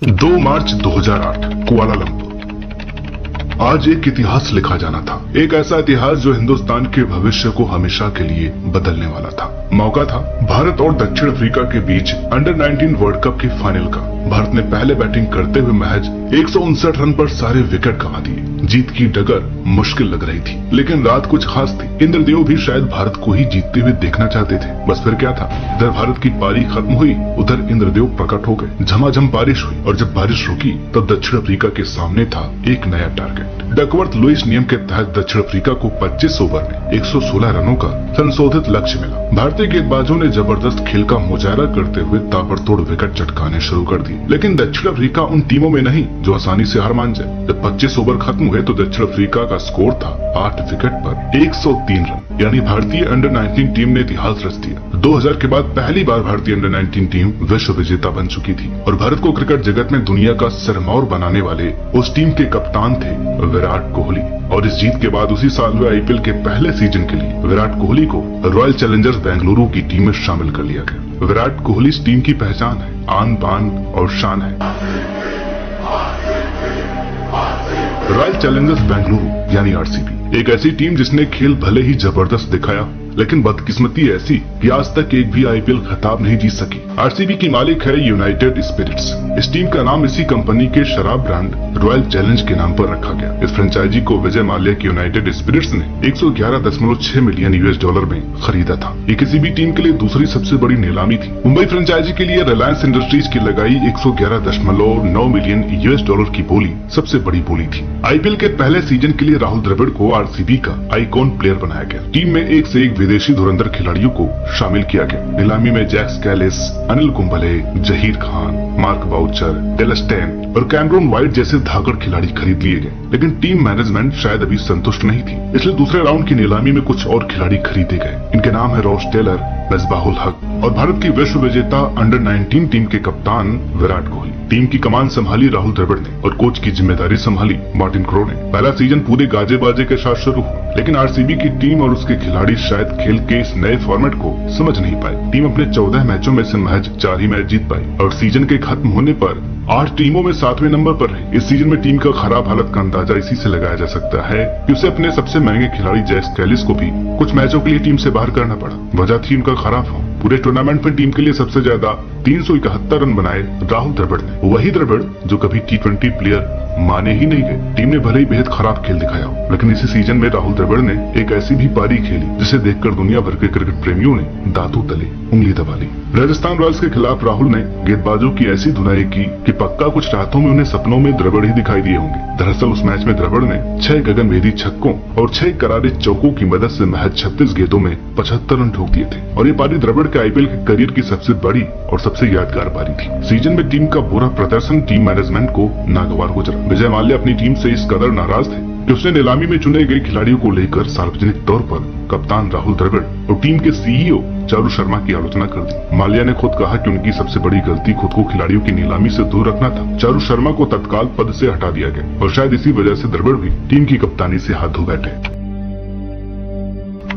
2 मार्च 2008 Kuala Lumpur. आज एक इतिहास लिखा जाना था, एक ऐसा इतिहास जो हिंदुस्तान के भविष्य को हमेशा के लिए बदलने वाला था। मौका था भारत और दक्षिण अफ्रीका के बीच अंडर 19 वर्ल्ड कप के फाइनल का। भारत ने पहले बैटिंग करते हुए महज 159 रन पर सारे विकेट गंवा दिए। जीत की डगर मुश्किल लग रही थी, लेकिन रात कुछ खास थी। इंद्रदेव भी शायद भारत को ही जीतते हुए देखना चाहते थे। बस फिर क्या था, इधर भारत की पारी खत्म हुई, उधर इंद्रदेव प्रकट हो गए। झमाझम बारिश हुई और जब बारिश रुकी तब दक्षिण अफ्रीका के सामने था एक नया टारगेट। डकवर्थ लुईस नियम के तहत दक्षिण अफ्रीका को 25 ओवर में 116 रनों का संशोधित लक्ष्य मिला। भारतीय गेंदबाजों ने जबरदस्त खेल का मुजाहरा करते हुए ताबड़तोड़ विकेट चटकाने शुरू कर दिए, लेकिन दक्षिण अफ्रीका उन टीमों में नहीं जो आसानी से हार मान जाए। जब 25 ओवर खत्म हुए तो दक्षिण अफ्रीका का स्कोर था 8 विकेट पर 103 रन, यानी भारतीय अंडर 19 टीम ने इतिहास रच दिया। 2000 के बाद पहली बार भारतीय अंडर 19 टीम विश्व विजेता बन चुकी थी और भारत को क्रिकेट जगत में दुनिया का सिरमौर बनाने वाले उस टीम के कप्तान थे विराट कोहली। और इस जीत के बाद उसी साल हुए आईपीएल के पहले सीजन के लिए विराट कोहली को रॉयल चैलेंजर्स बेंगलुरु की टीम में शामिल कर लिया गया। विराट कोहली इस टीम की पहचान है, आन बान और शान है। रॉयल चैलेंजर्स बेंगलुरु यानी आरसीबी एक ऐसी टीम जिसने खेल भले ही जबरदस्त दिखाया, लेकिन बदकिस्मती ऐसी कि आज तक एक भी आईपीएल खिताब नहीं जीत सकी। आरसीबी की मालिक है यूनाइटेड स्पिरिट्स। इस टीम का नाम इसी कंपनी के शराब ब्रांड रॉयल चैलेंज के नाम पर रखा गया। इस फ्रेंचाइजी को विजय माल्या की यूनाइटेड स्पिरिट्स ने 111.6 मिलियन US डॉलर में खरीदा था। ये किसी भी टीम के लिए दूसरी सबसे बड़ी नीलामी थी। मुंबई फ्रेंचाइजी के लिए रिलायंस इंडस्ट्रीज की लगाई 111.9 मिलियन US डॉलर की बोली सबसे बड़ी बोली थी। आईपीएल के पहले सीजन के लिए राहुल द्रविड़ को आरसीबी का आइकॉन प्लेयर बनाया गया। टीम में एक से एक विदेशी धुरंधर खिलाड़ियों को शामिल किया गया। नीलामी में Jacques Kallis, Anil Kumble, Zaheer Khan, Mark Boucher, Dale Steyn और कैमरून वाइट जैसे धाकड़ खिलाड़ी खरीद लिए गए, लेकिन टीम मैनेजमेंट शायद अभी संतुष्ट नहीं थी, इसलिए दूसरे राउंड की नीलामी में कुछ और खिलाड़ी खरीदे गए। इनके नाम है रॉस टेलर, मिसबाहुल हक और भारत की विश्व विजेता अंडर 19 टीम के कप्तान विराट कोहली। टीम की कमान संभाली राहुल द्रविड़ ने और कोच की जिम्मेदारी संभाली मार्टिन क्रो ने। पहला सीजन पूरे गाजे बाजे के साथ शुरू हुआ, लेकिन आरसीबी की टीम और उसके खिलाड़ी शायद खेल के इस नए फॉर्मेट को समझ नहीं पाए। टीम अपने 14 मैचों में से महज 4 ही मैच जीत पाई और सीजन के खत्म होने पर 8 टीमों में 7वें नंबर पर रही। इस सीजन में टीम का खराब हालत का अंदाजा इसी से लगाया जा सकता है कि उसे अपने सबसे महंगे खिलाड़ी जैक स्कैलिस को भी कुछ मैचों के लिए टीम से बाहर करना पड़ा। वजह थी उनका खराब फॉर्म। पूरे टूर्नामेंट में टीम के लिए सबसे ज्यादा 371 रन बनाए राहुल द्रविड़ ने, वही द्रविड़ जो कभी T20 प्लेयर माने ही नहीं गए। टीम ने भले ही बेहद खराब खेल दिखाया हो, लेकिन इसी सीजन में राहुल द्रविड़ ने एक ऐसी भी पारी खेली जिसे देखकर दुनिया भर के क्रिकेट प्रेमियों ने दांतों तले उंगली दबा ली। राजस्थान रॉयल्स के खिलाफ राहुल ने गेंदबाजों की ऐसी धुनाई की कि पक्का कुछ रातों में उन्हें सपनों में द्रविड़ ही दिखाई दिए होंगे। दरअसल उस मैच में द्रविड़ ने 6 गगनभेदी छक्कों और 6 करारे चौकों की मदद से महज 36 गेंदों में 75 रन ठोक दिए थे और ये पारी द्रविड़ के आईपीएल के करियर की सबसे बड़ी और सबसे यादगार पारी थी। सीजन में टीम का बुरा प्रदर्शन टीम मैनेजमेंट को नागवार गुजरा। विजय माल्या अपनी टीम से इस कदर नाराज थे कि उसने नीलामी में चुने गए खिलाड़ियों को लेकर सार्वजनिक तौर पर कप्तान राहुल द्रविड़ और टीम के सीईओ चारू शर्मा की आलोचना कर दी। माल्या ने खुद कहा कि उनकी सबसे बड़ी गलती खुद को खिलाड़ियों की नीलामी से दूर रखना था। चारू शर्मा को तत्काल पद से हटा दिया गया और शायद इसी वजह से द्रविड़ भी टीम की कप्तानी से हाथ धो बैठे।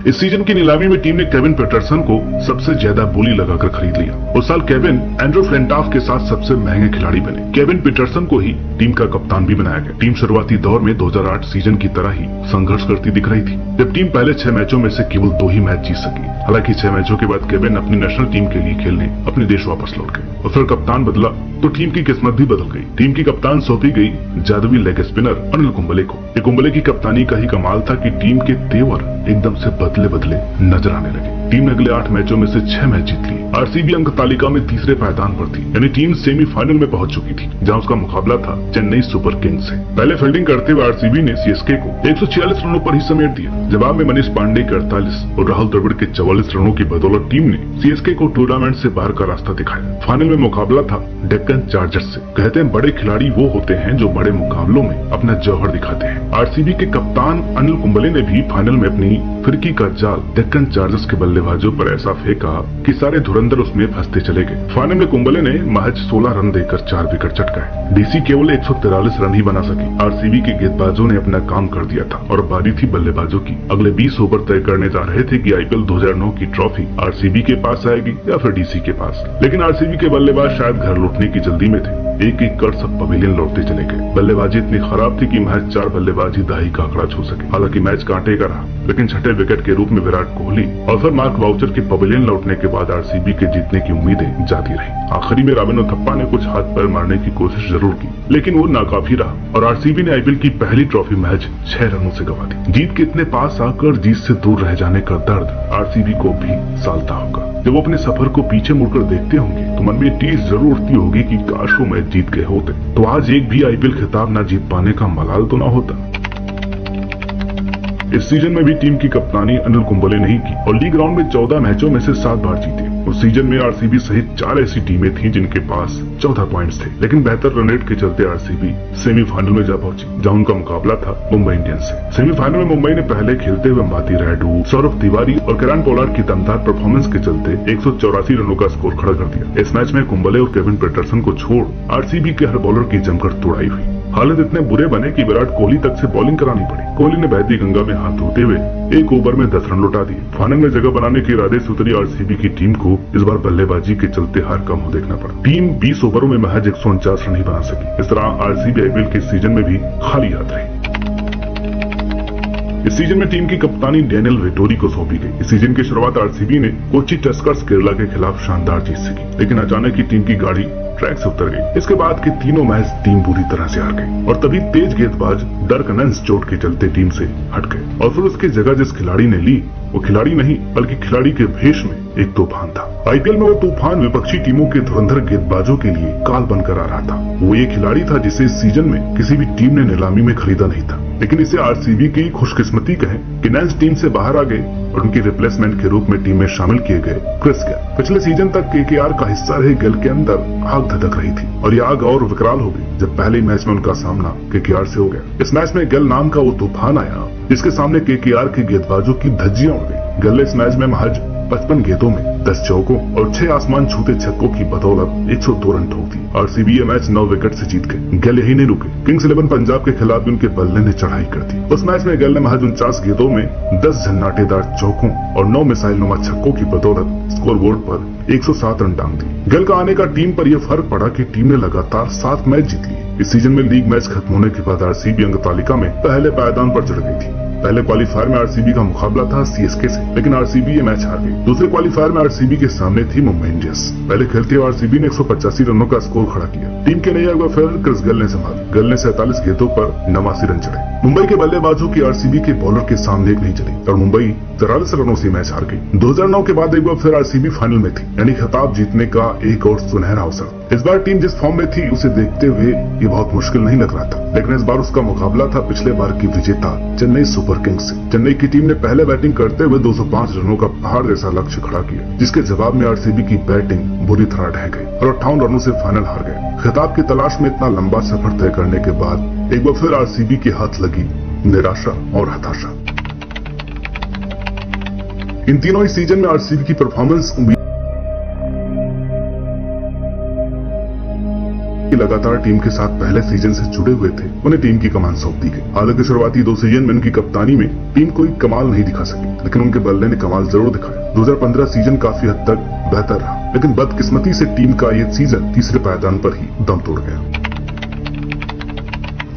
इस सीजन की नीलामी में टीम ने केविन पीटरसन को सबसे ज्यादा बोली लगाकर खरीद लिया। उस साल केविन एंड्रू फ्लिंटॉफ के साथ सबसे महंगे खिलाड़ी बने। केविन पीटरसन को ही टीम का कप्तान भी बनाया गया। टीम शुरुआती दौर में 2008 सीजन की तरह ही संघर्ष करती दिख रही थी, जब टीम पहले 6 मैचों में से केवल 2 ही मैच जीत सकी। हालांकि 6 मैचों के बाद केविन अपनी नेशनल टीम के लिए खेलने अपने देश वापस लौट गए और फिर कप्तान बदला तो टीम की किस्मत भी बदल गई। टीम की कप्तान सौंपी गई जादुई लेग स्पिनर अनिल कुंबले को। ये कुंबले की कप्तानी का ही कमाल था कि टीम के तेवर एकदम से बदले बदले नजर आने लगे। टीम ने अगले 8 मैचों में से 6 मैच जीत लिए। आरसीबी अंक तालिका में तीसरे पायदान पर थी, यानी टीम सेमीफाइनल में पहुंच चुकी थी, जहां उसका मुकाबला था चेन्नई सुपर किंग्स से। पहले फील्डिंग करते हुए आरसीबी ने सीएसके को 146 रनों पर ही समेट दिया। जवाब में मनीष पांडे के 48 और राहुल द्रविड़ के 44 रनों की बदौलत टीम ने सीएसके को टूर्नामेंट से बाहर का रास्ता दिखाया। फाइनल में मुकाबला था डेक्कन चार्जर्स से। कहते हैं बड़े खिलाड़ी वो होते हैं जो बड़े मुकाबलों में अपना जौहर दिखाते हैं। आरसीबी के कप्तान अनिल कुंबले ने भी फाइनल में अपनी फिरकी का जाल डेक्कन चार्जर्स के बल्लेबाजों पर ऐसा फेंका कि सारे धुरंधर उसमें फंसते चले गए। फाइनल में कुंबले ने महज 16 रन देकर 4 विकेट चटकाए। डीसी केवल 143 रन ही बना सकी। आरसीबी के गेंदबाजों ने अपना काम कर दिया था और बारी थी बल्लेबाजों की। अगले 20 ओवर तय करने जा रहे थे कि आईपीएल 2009 की ट्रॉफी आरसीबी के पास आएगी या फिर डीसी के पास, लेकिन आरसीबी के बल्लेबाज शायद घर लौटने की जल्दी में थे। एक एक कर सब पवेलियन लौटते चले गए। बल्लेबाजी इतनी खराब थी कि महज 4 बल्लेबाजी दहाई का आंकड़ा छू सके। हालांकि मैच कांटे का रहा, लेकिन छठे विकेट के रूप में विराट कोहली और फिर मार्क वाउचर के पवेलियन लौटने के बाद आरसीबी के जीतने की उम्मीदें जाती रही। आखिरी में रॉबिन थप्पा ने कुछ हाथ पैर मारने की कोशिश जरूर की, लेकिन वो नाकाफी रहा और आरसीबी ने आईपीएल की पहली ट्रॉफी महज 6 रनों से गंवा दी। जीत के इतने पास आकर जीत से दूर रह जाने का दर्द आरसीबी को भी सालता होगा। जब वो अपने सफर को पीछे मुड़कर देखते होंगे तो मन में टीस जरूर उठती होगी कि काश वो मैच जीत गए होते तो आज एक भी आईपीएल खिताब न जीत पाने का मलाल तो न होता। इस सीजन में भी टीम की कप्तानी अनिल कुंबले ने ही की और लीग राउंड में 14 मैचों में से 7 बार जीते। उस सीजन में आरसीबी सहित 4 ऐसी टीमें थीं जिनके पास 14 पॉइंट्स थे, लेकिन बेहतर रन रेट के चलते आरसीबी सेमीफाइनल में जा पहुंची, जहां उनका मुकाबला था मुंबई इंडियंस से। सेमीफाइनल में मुंबई ने पहले खेलते हुए अंबाती रायडू, सौरभ तिवारी और किरण पोलार्ड की दमदार परफॉर्मेंस के चलते 184 रनों का स्कोर खड़ा कर दिया। इस मैच में कुंबले और केविन पीटरसन को छोड़ आरसीबी के हर बॉलर की जमकर तोड़ाई हुई। हालात इतने बुरे बने कि विराट कोहली तक से बॉलिंग करानी पड़ी। कोहली ने बहती गंगा में हाथ धोते हुए एक ओवर में 10 रन लौटा दिए। फाइनल में जगह बनाने के इरादे से उतरी आरसीबी की टीम को इस बार बल्लेबाजी के चलते हार कम हो देखना पड़ा। टीम 20 ओवरों में महज 149 रन ही बना सकी। इस तरह आरसीबी आईपीएल के सीजन में भी खाली हाथ रही। इस सीजन में टीम की कप्तानी डेनियल वेटोरी को सौंपी गई। इस सीजन की शुरुआत आरसीबी ने कोची टस्कर्स केरला के खिलाफ शानदार जीत से की, लेकिन अचानक ही टीम की गाड़ी ट्रैक से उतर गई। इसके बाद के तीनों मैच टीम बुरी तरह से हार गई और तभी तेज गेंदबाज डर्क नंस चोट के चलते टीम से हट गए और फिर उसकी जगह जिस खिलाड़ी ने ली वो खिलाड़ी नहीं बल्कि खिलाड़ी के भेष में एक तूफान था। आईपीएल में वो तूफान विपक्षी टीमों के धुरंधर गेंदबाजों के लिए काल बनकर आ रहा था। वो ये खिलाड़ी था जिसे इस सीजन में किसी भी टीम ने नीलामी में खरीदा नहीं था, लेकिन इसे आरसीबी की खुशकिस्मती कहें कि नैन्स टीम से बाहर आ गए और उनके रिप्लेसमेंट के रूप में टीम में शामिल किए गए क्रिस गेल। पिछले सीजन तक केकेआर का हिस्सा रहे गेल के अंदर आग धधक रही थी और ये आग और विकराल हो गई जब पहले मैच में उनका सामना केकेआर से हो गया। इस मैच में गेल नाम का वो तूफान आया जिसके सामने केकेआर के गेंदबाजों की धज्जियां उड़ गई। गेल ने इस मैच में महज 55 गेंदों में 10 चौकों और 6 आसमान छूते छक्कों की बदौलत 102 रन ठोक दी। आरसीबी ये मैच 9 विकेट से जीत गए। गेल यही नहीं रुके, किंग्स 11 पंजाब के खिलाफ भी उनके बल्ले ने चढ़ाई कर दी। उस मैच में गेल ने महज 49 गेंदों में 10 झन्नाटेदार चौकों और 9 मिसाइल नुमा छक्कों की बदौलत स्कोरबोर्ड पर 107 रन टांग दी। गेल का आने का टीम पर यह फर्क पड़ा कि टीम ने लगातार 7 मैच जीत लिए। इस सीजन में लीग मैच खत्म होने के बाद आरसीबी अंक तालिका में पहले पायदान पर चढ़ गई थी। पहले क्वालीफायर में आरसीबी का मुकाबला था सीएसके से, लेकिन आरसीबी ये मैच हार गई। दूसरे क्वालीफायर में आरसीबी के सामने थी मुंबई इंडियंस। पहले खेलते हुए आरसीबी ने 185 रनों का स्कोर खड़ा किया। टीम के नए अगुवा क्रिस गेल ने संभाली। गेल ने 47 गेंदों पर 89 रन चढ़े। मुंबई के बल्लेबाजों की आरसीबी के बॉलर के सामने एक नहीं चली और मुंबई 43 रनों से मैच हार गई। 2009 के बाद एक बार फिर आरसीबी फाइनल में थी, यानी खिताब जीतने का एक और सुनहरा अवसर। इस बार टीम जिस फॉर्म में थी उसे देखते हुए ये बहुत मुश्किल नहीं लग रहा था, लेकिन इस बार उसका मुकाबला था पिछले बार की विजेता चेन्नई सुपर किंग्स से। चेन्नई की टीम ने पहले बैटिंग करते हुए 205 रनों का पहाड़ जैसा लक्ष्य खड़ा किया, जिसके जवाब में आरसीबी की बैटिंग बुरी तरह ढह गई और 58 रनों से फाइनल हार गए। खिताब की तलाश में इतना लंबा सफर तय करने के बाद एक बार फिर आरसीबी के हाथ लगी निराशा और हताशा। इन तीनों ही सीजन में आरसीबी की परफॉर्मेंस लगातार टीम के साथ पहले सीजन से जुड़े हुए थे, उन्हें टीम की कमान सौंप दी गई। हालांकि शुरुआती 2 सीजन में उनकी कप्तानी में टीम कोई कमाल नहीं दिखा सकी, लेकिन उनके बल्ले ने कमाल जरूर दिखाया। 2015 सीजन काफी हद तक बेहतर रहा, लेकिन बदकिस्मती से टीम का ये सीजन तीसरे पायदान पर ही दम तोड़ गया।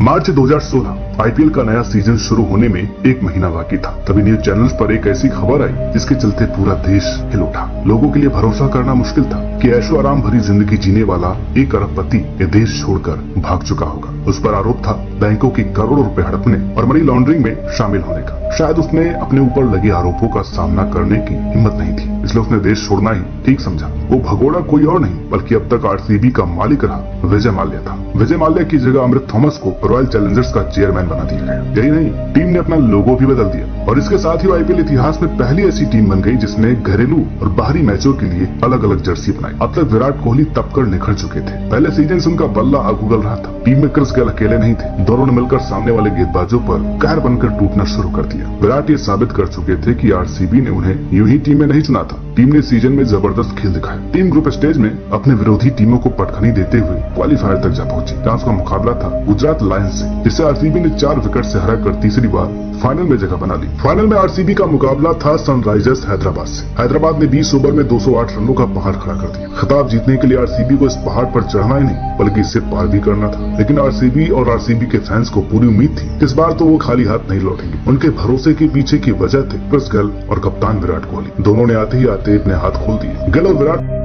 मार्च 2016 आईपीएल का नया सीजन शुरू होने में 1 महीना बाकी था। तभी न्यूज चैनल्स पर एक ऐसी खबर आई जिसके चलते पूरा देश हिल उठा। लोगों के लिए भरोसा करना मुश्किल था कि ऐशो आराम भरी जिंदगी जीने वाला 1 अरबपति ये देश छोड़कर भाग चुका होगा। उस पर आरोप था बैंकों की करोड़ों रुपए हड़पने और मनी लॉन्ड्रिंग में शामिल होने का। शायद उसने अपने ऊपर लगे आरोपों का सामना करने की हिम्मत नहीं थी, इसलिए उसने देश छोड़ना ही ठीक समझा। वो भगोड़ा कोई और नहीं बल्कि अब तक आरसीबी का मालिक रहा विजय माल्या था। विजय माल्या की जगह अमृत थॉमस को रॉयल चैलेंजर्स का चेयरमैन बना दिया गया। यही नहीं, टीम ने अपना लोगो भी बदल दिया और इसके साथ ही आईपीएल इतिहास में पहली ऐसी टीम बन गई जिसने घरेलू और बाहरी मैचों के लिए अलग अलग जर्सी बनाई। अब तक विराट कोहली तपकर निखर चुके थे। पहले सीजन से उनका बल्ला अगुगल रहा था। टीम में क्रिस गेल अकेले नहीं थे, दोनों ने मिलकर सामने वाले गेंदबाजों पर कहर बनकर टूटना शुरू कर दिया। विराट ये साबित कर चुके थे कि आरसीबी ने उन्हें यूं ही टीम में नहीं चुना था। टीम ने सीजन में जबरदस्त खेल दिखाया। टीम ग्रुप स्टेज में अपने विरोधी टीमों को पटखनी देते हुए क्वालीफायर तक जा पहुंची, जहां उसका मुकाबला था गुजरात लायंस से, जिसे आरसीबी ने 4 विकेट से हराकर तीसरी बार फाइनल में जगह बना ली। फाइनल में आरसीबी का मुकाबला था सनराइजर्स हैदराबाद से। हैदराबाद ने 20 ओवर में 208 रनों का पहाड़ खड़ा कर दिया। खिताब जीतने के लिए आरसीबी को इस पहाड़ पर चढ़ना ही नहीं बल्कि इससे पार भी करना था। लेकिन आरसीबी और आरसीबी के फैंस को पूरी उम्मीद थी इस बार तो वो खाली हाथ नहीं लौटेंगे। उनके भरोसे के पीछे की वजह थे क्रिस गेल और कप्तान विराट कोहली। दोनों ने आते ही आते अपने हाथ खोल दिए। गेल और विराट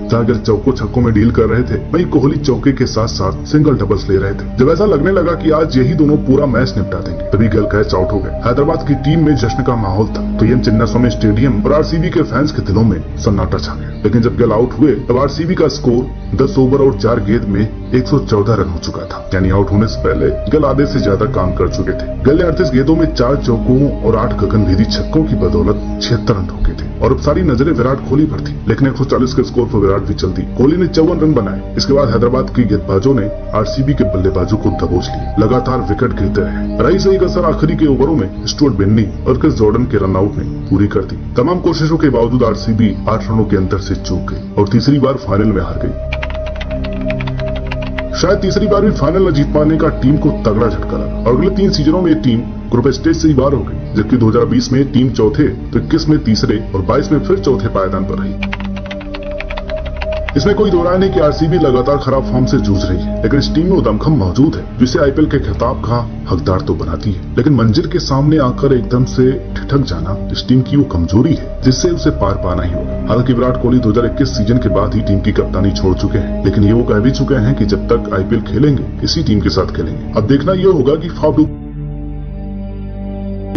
अगर चौको छक्कों में डील कर रहे थे, वहीं कोहली चौके के साथ साथ सिंगल डबल्स ले रहे थे। जब ऐसा लगने लगा कि आज यही दोनों पूरा मैच निपटा देंगे, तभी गेल कैच आउट हो गए। हैदराबाद की टीम में जश्न का माहौल था तो एम चिन्नास्वामी स्टेडियम और आरसीबी के फैंस के दिलों में सन्नाटा छा गया। लेकिन जब गेल आउट हुए तब आरसीबी का स्कोर 10 ओवर और 4 गेंद में 114 रन हो चुका था। यानी आउट होने से पहले गेल आधे से ज्यादा काम कर चुके थे। गेल ने 38 गेंदों में 4 चौकों और 8 गगनभेदी छक्कों की बदौलत 76 रन ठोके थे। और अब सारी नजरें विराट कोहली पर थी। लेकिन 140 के स्कोर पर विराट भी चलती। कोहली ने 54 रन बनाए। इसके बाद हैदराबाद की गेंदबाजों ने आरसीबी के बल्लेबाजों को दबोच लिया। लगातार विकेट गिरते रहे। रही सही कसर आखिरी के ओवरों में स्टुअर्ट बिन्नी और क्रिस जॉर्डन के रनआउट ने पूरी कर दी। तमाम कोशिशों के बावजूद आरसीबी 8 रनों के अंतर से चूक गई और तीसरी बार फाइनल में हार गई। शायद तीसरी बार भी फाइनल न जीत पाने का टीम को तगड़ा झटका लगा और अगले 3 सीजनों में टीम ग्रुप स्टेज से ही बाहर हो गई। जबकि 2020 में टीम चौथे, तो 21 में तीसरे और 22 में फिर चौथे पायदान पर रही। इसमें कोई दो राय नहीं कि आरसीबी लगातार खराब फॉर्म से जूझ रही है, लेकिन इस टीम में वो दमखम मौजूद है जिसे आईपीएल के खिताब का हकदार तो बनाती है। लेकिन मंजिल के सामने आकर एकदम से ठिठक जाना इस टीम की वो कमजोरी है जिससे उसे पार पाना ही होगा। हालांकि विराट कोहली 2021 सीजन के बाद ही टीम की कप्तानी छोड़ चुके हैं, लेकिन ये वो कह भी चुके हैं कि जब तक आईपीएल खेलेंगे इसी टीम के साथ खेलेंगे। अब देखना ये होगा कि फाफडू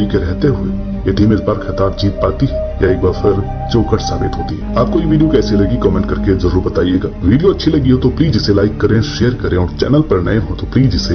के रहते हुए ये टीम इस बार खिताब जीत पाती है या एक बार फिर चौखट साबित होती है। आपको ये वीडियो कैसी लगी कमेंट करके जरूर बताइएगा। वीडियो अच्छी लगी हो तो प्लीज इसे लाइक करें, शेयर करें और चैनल पर नए हो तो प्लीज इसे